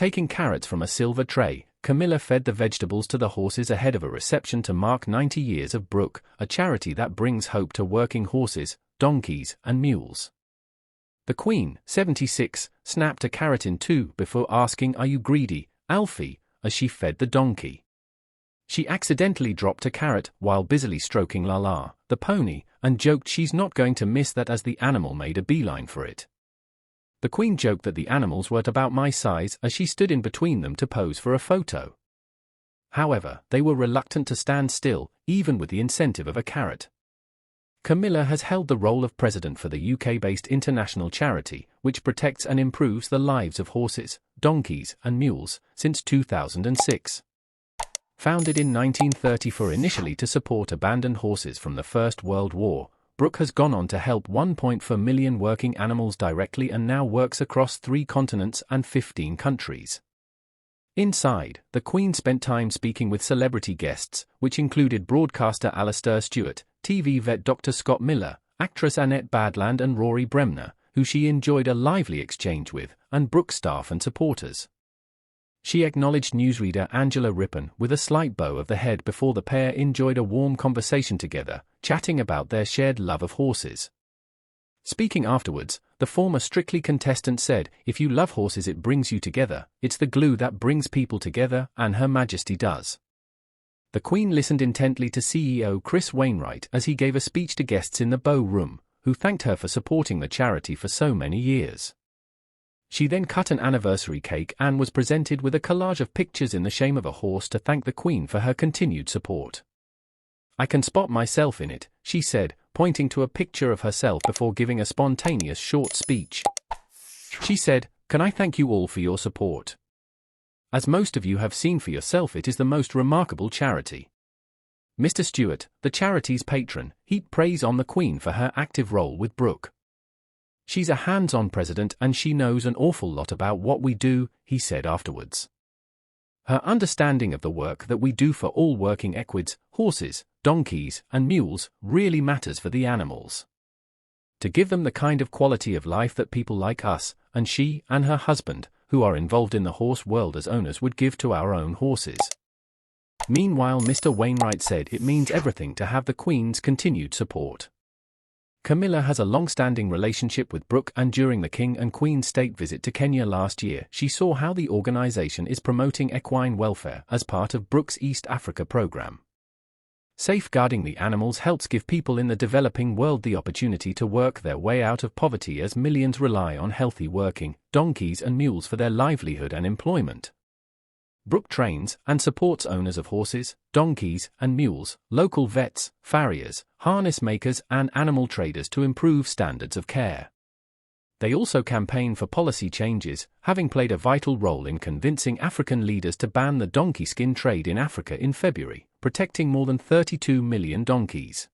Taking carrots from a silver tray, Camilla fed the vegetables to the horses ahead of a reception to mark 90 years of Brooke, a charity that brings hope to working horses, donkeys, and mules. The Queen, 76, snapped a carrot in two before asking, "Are you greedy, Alfie?" as she fed the donkey. She accidentally dropped a carrot while busily stroking Lala, the pony, and joked she's not going to miss that as the animal made a beeline for it. The Queen joked that the animals were about my size as she stood in between them to pose for a photo. However, they were reluctant to stand still, even with the incentive of a carrot. Camilla has held the role of president for the UK-based international charity, which protects and improves the lives of horses, donkeys, and mules, since 2006. Founded in 1934 initially to support abandoned horses from the First World War, Brooke has gone on to help 1.4 million working animals directly and now works across 3 continents and 15 countries. Inside, the Queen spent time speaking with celebrity guests, which included broadcaster Alastair Stewart, TV vet Dr. Scott Miller, actress Annette Badland and Rory Bremner, who she enjoyed a lively exchange with, and Brooke staff and supporters. She acknowledged newsreader Angela Rippon with a slight bow of the head before the pair enjoyed a warm conversation together, chatting about their shared love of horses. Speaking afterwards, the former Strictly contestant said, "If you love horses, it brings you together. It's the glue that brings people together, and Her Majesty does." The Queen listened intently to CEO Chris Wainwright as he gave a speech to guests in the Bow Room, who thanked her for supporting the charity for so many years. She then cut an anniversary cake and was presented with a collage of pictures in the shape of a horse to thank the Queen for her continued support. "I can spot myself in it," she said, pointing to a picture of herself before giving a spontaneous short speech. She said, "Can I thank you all for your support? As most of you have seen for yourself, it is the most remarkable charity." Mr. Stewart, the charity's patron, heaped praise on the Queen for her active role with Brooke. "She's a hands-on president and she knows an awful lot about what we do," he said afterwards. "Her understanding of the work that we do for all working equids, horses, donkeys, and mules, really matters for the animals. To give them the kind of quality of life that people like us, and she and her husband, who are involved in the horse world as owners, would give to our own horses." Meanwhile, Mr. Wainwright said it means everything to have the Queen's continued support. Camilla has a long-standing relationship with Brooke, and during the King and Queen's state visit to Kenya last year, she saw how the organization is promoting equine welfare as part of Brooke's East Africa program. Safeguarding the animals helps give people in the developing world the opportunity to work their way out of poverty, as millions rely on healthy working donkeys and mules for their livelihood and employment. Brooke trains and supports owners of horses, donkeys, and mules, local vets, farriers, harness makers, and animal traders to improve standards of care. They also campaign for policy changes, having played a vital role in convincing African leaders to ban the donkey skin trade in Africa in February, protecting more than 32 million donkeys.